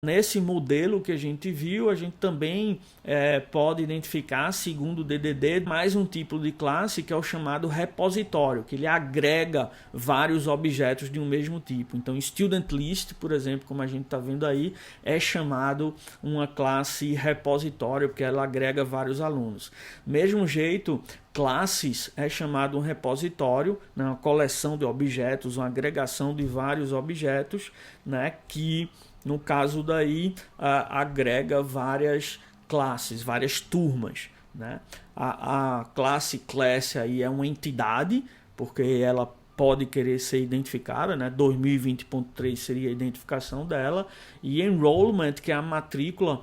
Nesse modelo que a gente viu, a gente também pode identificar, segundo o DDD, mais um tipo de classe que é o chamado repositório, que ele agrega vários objetos de um mesmo tipo. Então, Student List, por exemplo, como a gente está vendo aí, é chamado uma classe repositório, porque ela agrega vários alunos. Mesmo jeito, classes é chamado um repositório, né, uma coleção de objetos, uma agregação de vários objetos, né, que no caso daí agrega várias classes, várias turmas, né? A classe aí é uma entidade, porque ela pode querer ser identificada, né? 2020.3 seria a identificação dela, e enrollment, que é a matrícula,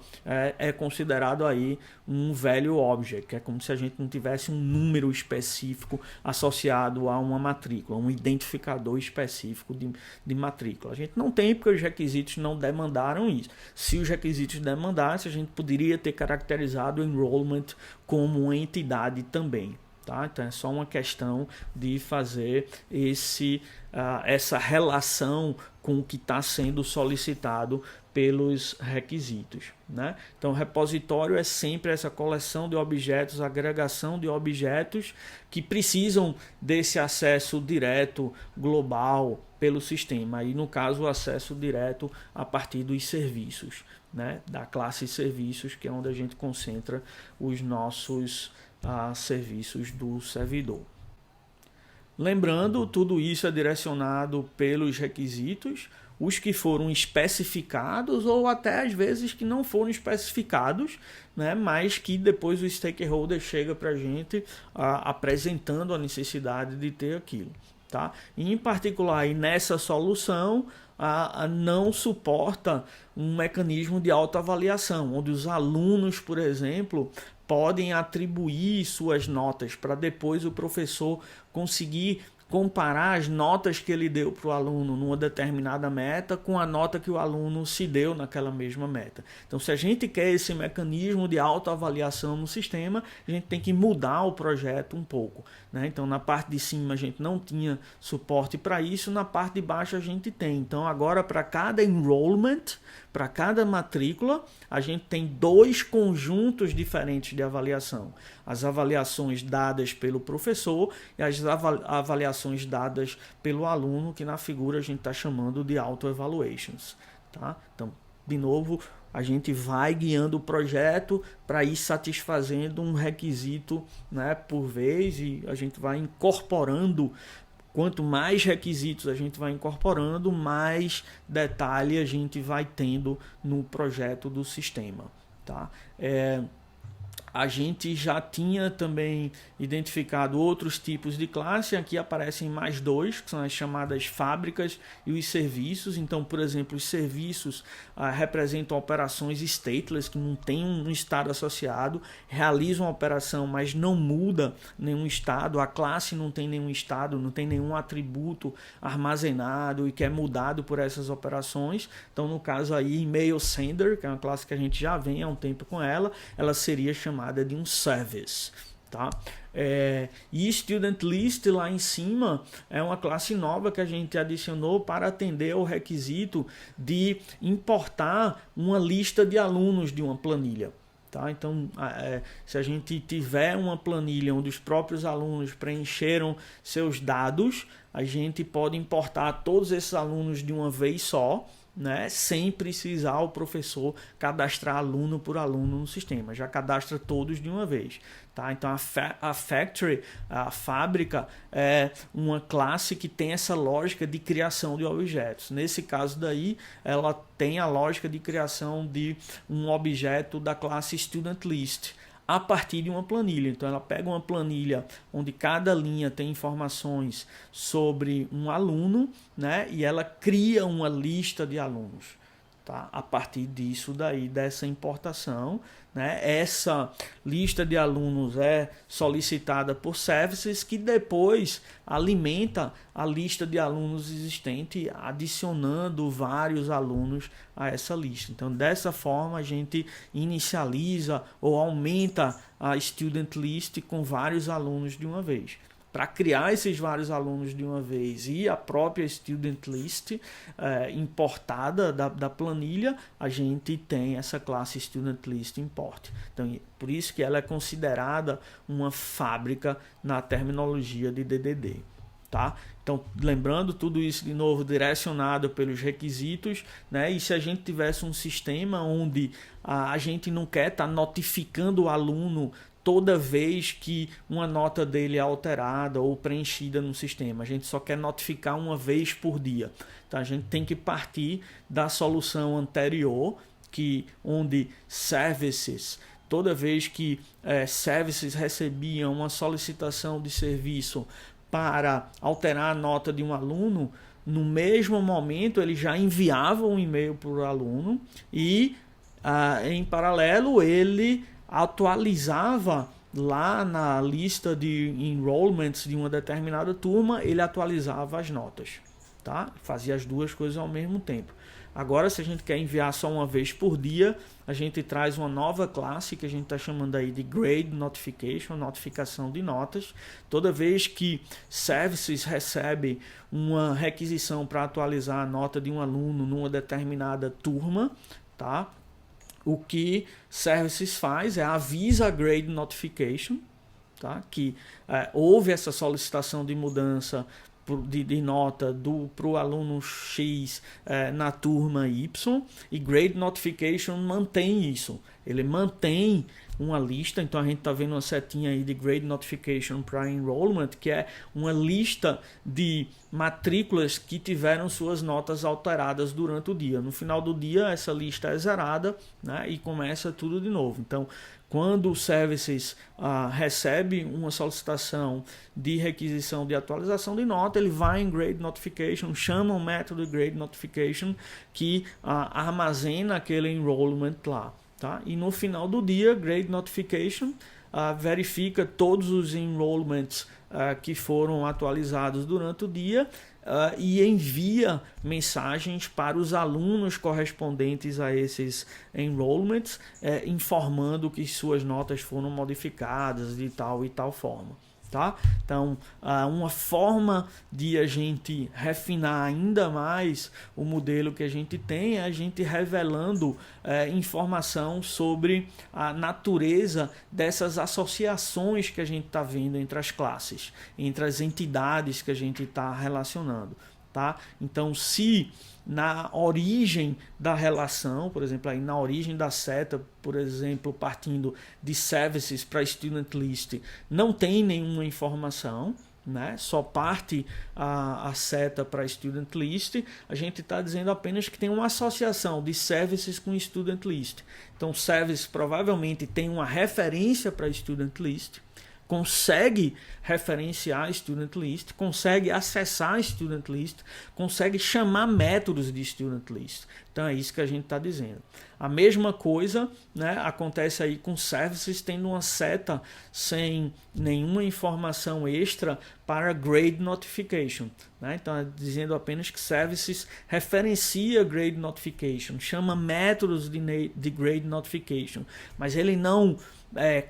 é considerado aí um value object, que é como se a gente não tivesse um número específico associado a uma matrícula, um identificador específico de matrícula. A gente não tem, porque os requisitos não demandaram isso. Se os requisitos demandassem, a gente poderia ter caracterizado o enrollment como uma entidade também. Tá? Então é só uma questão de fazer essa relação com o que está sendo solicitado pelos requisitos, né? Então, o repositório é sempre essa coleção de objetos, agregação de objetos que precisam desse acesso direto, global, pelo sistema. Aí, no caso, o acesso direto a partir dos serviços, né? Da classe serviços, que é onde a gente concentra os nossos serviços do servidor. Lembrando, tudo isso é direcionado pelos requisitos, os que foram especificados ou até às vezes que não foram especificados, né, mas que depois o stakeholder chega para a gente apresentando a necessidade de ter aquilo. Tá? E em particular, aí nessa solução, não suporta um mecanismo de autoavaliação, onde os alunos, por exemplo, podem atribuir suas notas para depois o professor conseguir comparar as notas que ele deu para o aluno numa determinada meta com a nota que o aluno se deu naquela mesma meta. Então, se a gente quer esse mecanismo de autoavaliação no sistema, a gente tem que mudar o projeto um pouco, né? Então, na parte de cima a gente não tinha suporte para isso, na parte de baixo a gente tem. Então, agora para cada enrollment, para cada matrícula, a gente tem dois conjuntos diferentes de avaliação. As avaliações dadas pelo professor e as avaliações dadas pelo aluno, que na figura a gente está chamando de auto-evaluations. Tá? Então, de novo, a gente vai guiando o projeto para ir satisfazendo um requisito, né, por vez, e a gente vai incorporando. Quanto mais requisitos a gente vai incorporando, mais detalhe a gente vai tendo no projeto do sistema. Tá? A gente já tinha também identificado outros tipos de classe, aqui aparecem mais dois, que são as chamadas fábricas e os serviços. Então, por exemplo, os serviços representam operações stateless, que não tem um estado associado, realizam a operação, mas não muda nenhum estado, a classe não tem nenhum estado, não tem nenhum atributo armazenado e que é mudado por essas operações. Então, no caso aí, email sender, que é uma classe que a gente já vem há um tempo com ela seria chamada de um service, tá? E Student List lá em cima é uma classe nova que a gente adicionou para atender ao requisito de importar uma lista de alunos de uma planilha. Tá? Então, se a gente tiver uma planilha onde os próprios alunos preencheram seus dados, a gente pode importar todos esses alunos de uma vez só, né, sem precisar o professor cadastrar aluno por aluno no sistema, já cadastra todos de uma vez. Tá? Então a factory, a fábrica, é uma classe que tem essa lógica de criação de objetos. Nesse caso daí, ela tem a lógica de criação de um objeto da classe Student List a partir de uma planilha. Então ela pega uma planilha onde cada linha tem informações sobre um aluno, né? E ela cria uma lista de alunos, tá? A partir disso daí, dessa importação, né? Essa lista de alunos é solicitada por services que depois alimenta a lista de alunos existente, adicionando vários alunos a essa lista. Então, dessa forma, a gente inicializa ou aumenta a student list com vários alunos de uma vez. para criar esses vários alunos de uma vez e a própria Student List importada da planilha, a gente tem essa classe Student List Import. Então, por isso que ela é considerada uma fábrica na terminologia de DDD. Tá? Então, lembrando tudo isso de novo direcionado pelos requisitos, né? E se a gente tivesse um sistema onde a gente não quer estar notificando o aluno toda vez que uma nota dele é alterada ou preenchida no sistema, a gente só quer notificar uma vez por dia. Então, a gente tem que partir da solução anterior, onde services, toda vez que services recebiam uma solicitação de serviço para alterar a nota de um aluno, no mesmo momento ele já enviava um e-mail para o aluno e, em paralelo, ele atualizava lá na lista de enrollments de uma determinada turma, ele atualizava as notas. Tá? Fazia as duas coisas ao mesmo tempo. Agora, se a gente quer enviar só uma vez por dia, a gente traz uma nova classe que a gente está chamando aí de Grade Notification, notificação de notas. Toda vez que Services recebe uma requisição para atualizar a nota de um aluno numa determinada turma, tá? O que Services faz é avisa a Grade Notification, tá? Que houve essa solicitação de mudança de nota para o aluno X na turma Y, e Grade Notification mantém isso. Ele mantém uma lista, então a gente está vendo uma setinha aí de Grade Notification para Enrollment, que é uma lista de matrículas que tiveram suas notas alteradas durante o dia. No final do dia, essa lista é zerada, né, e começa tudo de novo. Então, quando o Services recebe uma solicitação de requisição de atualização de nota, ele vai em Grade Notification, chama o método de Grade Notification que armazena aquele enrollment lá. Tá? E no final do dia, Grade Notification verifica todos os enrollments que foram atualizados durante o dia e envia mensagens para os alunos correspondentes a esses enrollments, informando que suas notas foram modificadas de tal e tal forma. Tá? Então, uma forma de a gente refinar ainda mais o modelo que a gente tem é a gente revelando informação sobre a natureza dessas associações que a gente está vendo entre as classes, entre as entidades que a gente está relacionando. Tá? Então, se na origem da relação, por exemplo, aí na origem da seta, por exemplo, partindo de Services para Student List, não tem nenhuma informação, né? Só parte a seta para Student List, a gente está dizendo apenas que tem uma associação de Services com Student List. Então, Services provavelmente tem uma referência para Student List, consegue referenciar Student List, consegue acessar Student List, consegue chamar métodos de Student List. Então é isso que a gente está dizendo. A mesma coisa, né, acontece aí com Services tendo uma seta sem nenhuma informação extra para Grade Notification. Né? Então é dizendo apenas que Services referencia Grade Notification, chama métodos de Grade Notification, mas ele não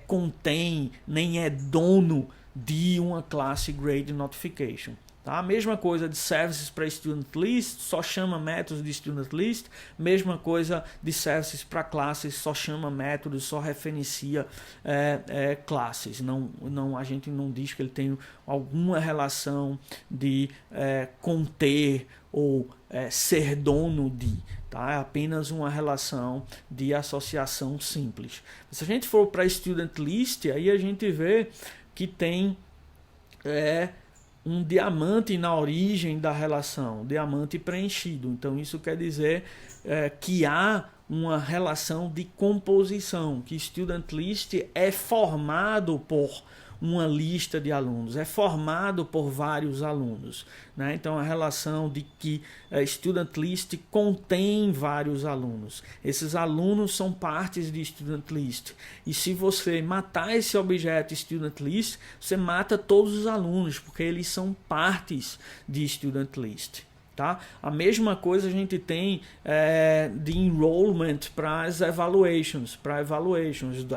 contém, nem é dono de uma classe Grade Notification. Tá? A mesma coisa de Services para Student List, só chama métodos de Student List. Mesma coisa de Services para classes, só chama métodos, só referencia classes. A gente não diz que ele tem alguma relação de conter ou ser dono de. Tá? É apenas uma relação de associação simples. Se a gente for para Student List, aí a gente vê que tem um diamante na origem da relação, diamante preenchido. Então isso quer dizer que há uma relação de composição, que Student List é formado por uma lista de alunos, é formado por vários alunos. Né? Então a relação de que Student List contém vários alunos. Esses alunos são partes de Student List. E se você matar esse objeto Student List, você mata todos os alunos, porque eles são partes de Student List. Tá? A mesma coisa a gente tem de enrollment para as evaluations,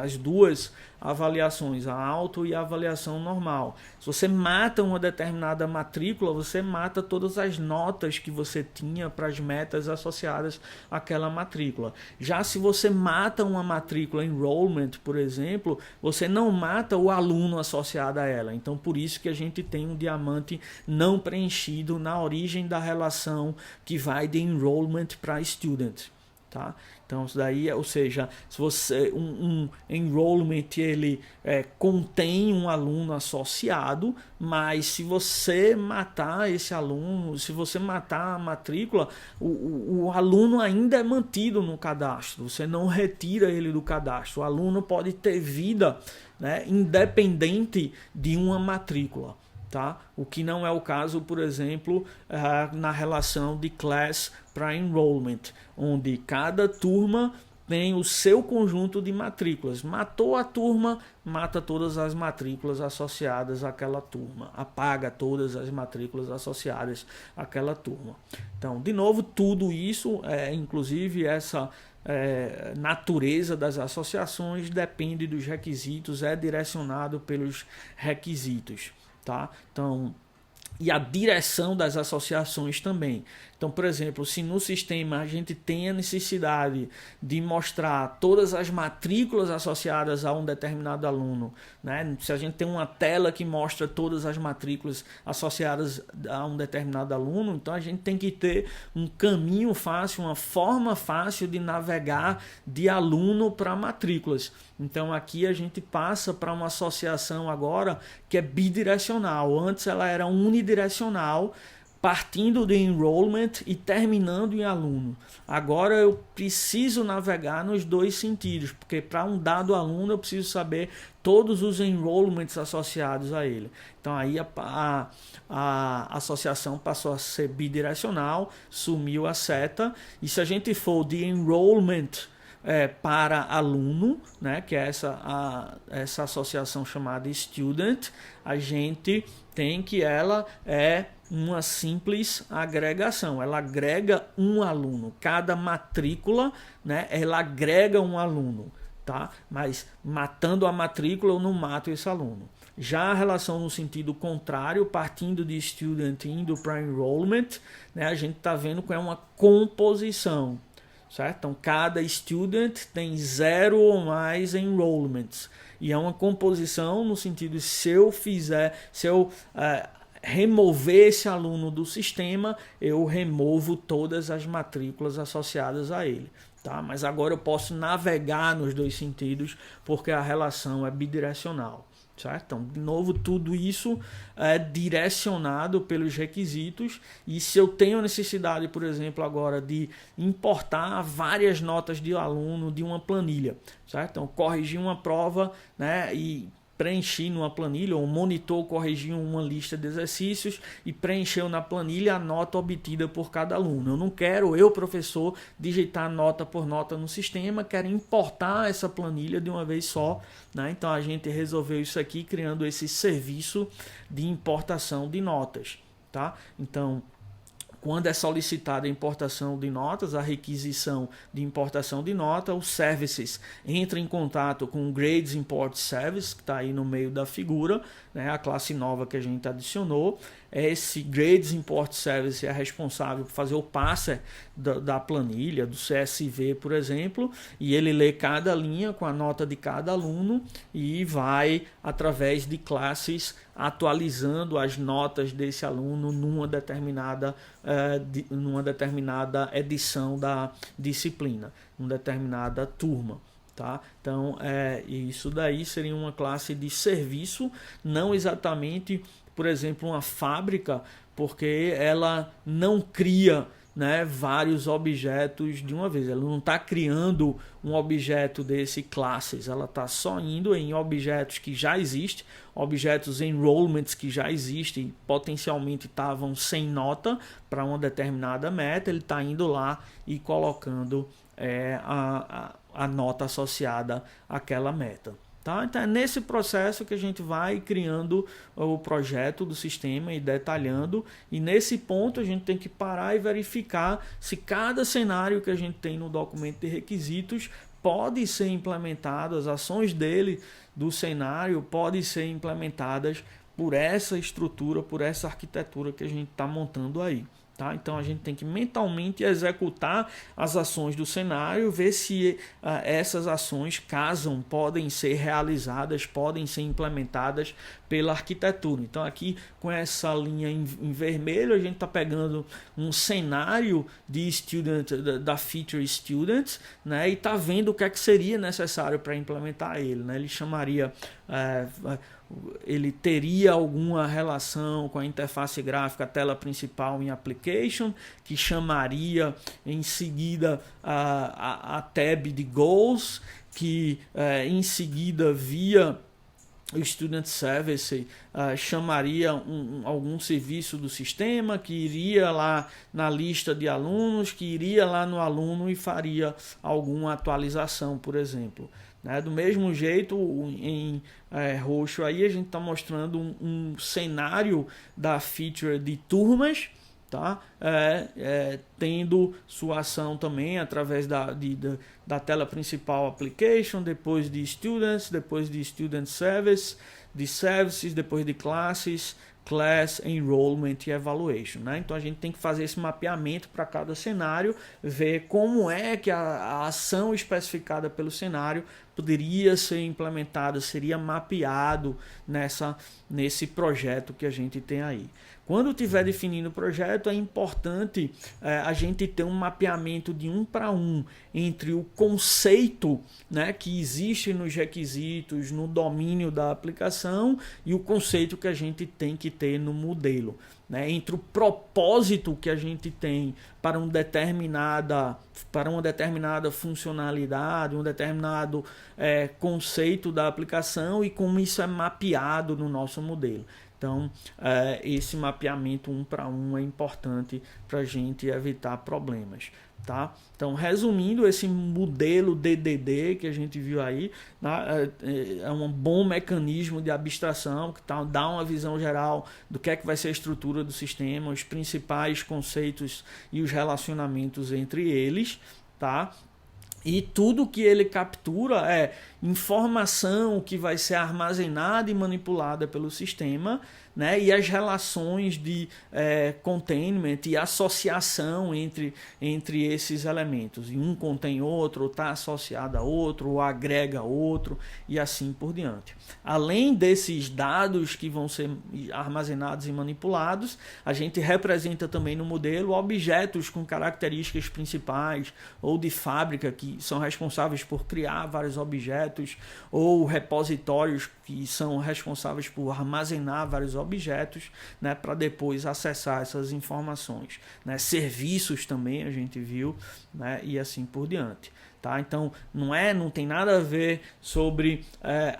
as duas avaliações a auto e avaliação normal. Se você mata uma determinada matrícula, você mata todas as notas que você tinha para as metas associadas àquela matrícula. Já se você mata uma matrícula enrollment, por exemplo, você não mata o aluno associado a ela. Então, por isso que a gente tem um diamante não preenchido na origem da relação que vai de enrollment para student. Tá? Então, isso daí, ou seja, se você um enrollment ele contém um aluno associado, mas se você matar esse aluno, se você matar a matrícula, o aluno ainda é mantido no cadastro, você não retira ele do cadastro. O aluno pode ter vida, né, independente de uma matrícula. Tá? O que não é o caso, por exemplo, na relação de class para enrollment, onde cada turma tem o seu conjunto de matrículas. Matou a turma, mata todas as matrículas associadas àquela turma, apaga todas as matrículas associadas àquela turma. Então, de novo, tudo isso, inclusive essa natureza das associações, depende dos requisitos, é direcionado pelos requisitos. Tá? Então, e a direção das associações também. Então, por exemplo, se no sistema a gente tem a necessidade de mostrar todas as matrículas associadas a um determinado aluno, né? Se a gente tem uma tela que mostra todas as matrículas associadas a um determinado aluno, então a gente tem que ter um caminho fácil, uma forma fácil de navegar de aluno para matrículas. Então aqui a gente passa para uma associação agora que é bidirecional. Antes ela era unidirecional, partindo de enrollment e terminando em aluno. Agora eu preciso navegar nos dois sentidos, porque para um dado aluno eu preciso saber todos os enrollments associados a ele. Então aí a associação passou a ser bidirecional, sumiu a seta, e se a gente for de enrollment para aluno, né, que é essa associação chamada student, a gente tem que ela é uma simples agregação, ela agrega um aluno, cada matrícula, né, ela agrega um aluno, tá? Mas matando a matrícula eu não mato esse aluno. Já a relação no sentido contrário, partindo de student indo para enrollment, né, a gente está vendo que é uma composição. Certo? Então, cada student tem 0 ou mais enrollments. E é uma composição no sentido de se eu remover esse aluno do sistema, eu removo todas as matrículas associadas a ele. Tá? Mas agora eu posso navegar nos dois sentidos, porque a relação é bidirecional. Certo? Então, de novo, tudo isso é direcionado pelos requisitos, e se eu tenho necessidade, por exemplo, agora de importar várias notas de aluno de uma planilha, certo? Então, corrigir uma prova, né, e preenchi numa planilha, ou um monitor corrigiu uma lista de exercícios e preencheu na planilha a nota obtida por cada aluno. Eu não quero, professor, digitar nota por nota no sistema, quero importar essa planilha de uma vez só, né? Então a gente resolveu isso aqui criando esse serviço de importação de notas, tá? Então, quando é solicitada a importação de notas, a requisição de importação de nota, o Services entra em contato com o Grades Import Service, que está aí no meio da figura, né, a classe nova que a gente adicionou. Esse Grades Import Service é responsável por fazer o parser da planilha, do CSV, por exemplo, e ele lê cada linha com a nota de cada aluno e vai, através de classes, atualizando as notas desse aluno numa determinada edição da disciplina, numa determinada turma. Tá? Então, isso daí seria uma classe de serviço, não exatamente, por exemplo, uma fábrica, porque ela não cria, né, vários objetos de uma vez. Ela não está criando um objeto desse classes, ela está só indo em objetos que já existem, objetos enrollments que já existem, potencialmente estavam sem nota para uma determinada meta, ele está indo lá e colocando a nota associada àquela meta. Tá? Tá? Então é nesse processo que a gente vai criando o projeto do sistema e detalhando, e nesse ponto a gente tem que parar e verificar se cada cenário que a gente tem no documento de requisitos pode ser implementado, as ações dele do cenário podem ser implementadas por essa estrutura, por essa arquitetura que a gente está montando aí. Tá? Então a gente tem que mentalmente executar as ações do cenário, ver se essas ações casam, podem ser realizadas, podem ser implementadas pela arquitetura. Então aqui com essa linha em vermelho a gente está pegando um cenário de student, da feature students, né? E está vendo o que é que seria necessário para implementar ele. Né? Ele chamaria... ele teria alguma relação com a interface gráfica, a tela principal em application, que chamaria em seguida a tab de goals, que em seguida via o Student Service chamaria algum serviço do sistema, que iria lá na lista de alunos, que iria lá no aluno e faria alguma atualização, por exemplo. Né? Do mesmo jeito, em roxo aí a gente está mostrando um cenário da feature de turmas, tá? Tendo sua ação também através da tela principal application, depois de students, depois de student service, de services, depois de classes, class, enrollment e evaluation. Né? Então a gente tem que fazer esse mapeamento para cada cenário, ver como é que a ação especificada pelo cenário poderia ser implementada, seria mapeado nesse projeto que a gente tem aí. Quando estiver definindo o projeto, é importante a gente ter um mapeamento de 1 para 1 entre o conceito, né, que existe nos requisitos, no domínio da aplicação, e o conceito que a gente tem que ter no modelo. Né, entre o propósito que a gente tem para uma determinada funcionalidade, um determinado conceito da aplicação e como isso é mapeado no nosso modelo. Então, esse mapeamento 1 para 1 é importante para a gente evitar problemas. Tá? Então, resumindo, esse modelo DDD que a gente viu aí, né, é um bom mecanismo de abstração que dá uma visão geral do que é que vai ser a estrutura do sistema, os principais conceitos e os relacionamentos entre eles. Tá? E tudo que ele captura é informação que vai ser armazenada e manipulada pelo sistema, né? E as relações de containment e associação entre esses elementos. E um contém outro, ou está associado a outro, ou agrega outro, e assim por diante. Além desses dados que vão ser armazenados e manipulados, a gente representa também no modelo objetos com características principais ou de fábrica que são responsáveis por criar vários objetos, ou repositórios que são responsáveis por armazenar vários objetos, né, para depois acessar essas informações. Né? Serviços também a gente viu, né, e assim por diante. Tá? Então não tem nada a ver sobre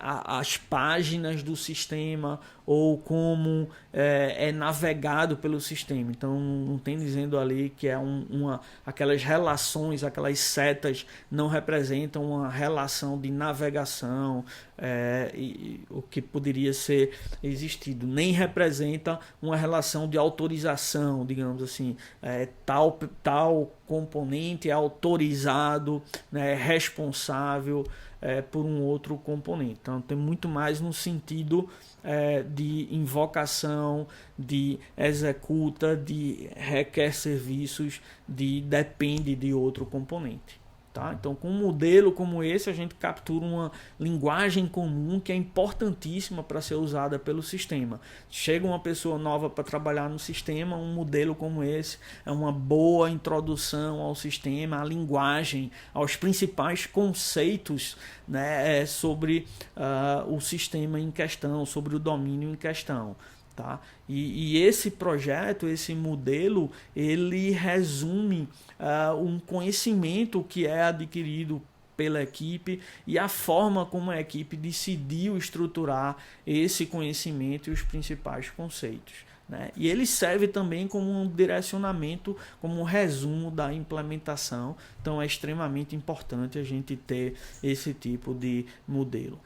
as páginas do sistema ou como é navegado pelo sistema. Então não tem dizendo ali que aquelas relações, aquelas setas não representam uma relação de navegação, o que poderia ser existido. Nem representa uma relação de autorização, digamos assim, tal componente é autorizado, né, responsável por um outro componente. Então tem muito mais no sentido de invocação, de executa, de requer serviços, de depende de outro componente. Tá? Então, com um modelo como esse, a gente captura uma linguagem comum que é importantíssima para ser usada pelo sistema. Chega uma pessoa nova para trabalhar no sistema, um modelo como esse é uma boa introdução ao sistema, à linguagem, aos principais conceitos, né, sobre o sistema em questão, sobre o domínio em questão. Tá? E esse projeto, esse modelo, ele resume um conhecimento que é adquirido pela equipe e a forma como a equipe decidiu estruturar esse conhecimento e os principais conceitos. Né? E ele serve também como um direcionamento, como um resumo da implementação. Então é extremamente importante a gente ter esse tipo de modelo.